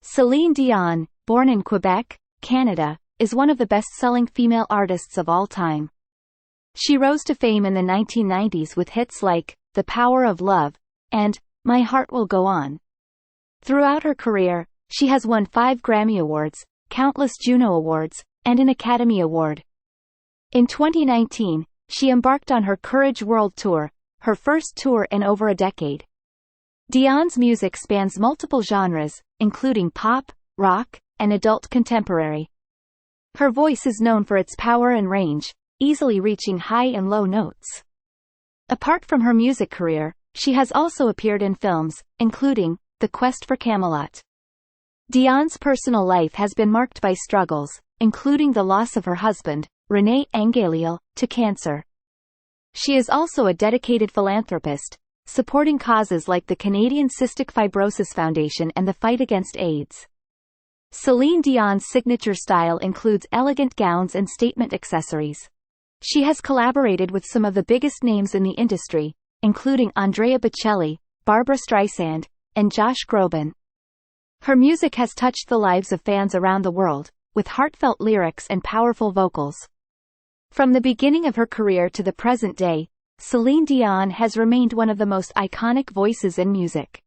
Celine Dion, born in Quebec, Canada, is one of the best-selling female artists of all time. She rose to fame in the 1990s with hits like The Power of Love and My Heart Will Go On. Throughout her career, she has won 5 Grammy Awards, countless Juno Awards, and an Academy Award. In 2019, she embarked on her Courage World Tour, her first tour in over a decade. Dion's music spans multiple genres, including pop, rock, and adult contemporary. Her voice is known for its power and range, easily reaching high and low notes. Apart from her music career, she has also appeared in films, including The Quest for Camelot. Dion's personal life has been marked by struggles, including the loss of her husband, René Angélil, to cancer. She is also a dedicated philanthropist, supporting causes like the Canadian Cystic Fibrosis Foundation and the fight against AIDS. Celine Dion's signature style includes elegant gowns and statement accessories. She has collaborated with some of the biggest names in the industry, including Andrea Bocelli, Barbra Streisand, and Josh Groban. Her music has touched the lives of fans around the world, with heartfelt lyrics and powerful vocals. From the beginning of her career to the present day, Celine Dion has remained one of the most iconic voices in music.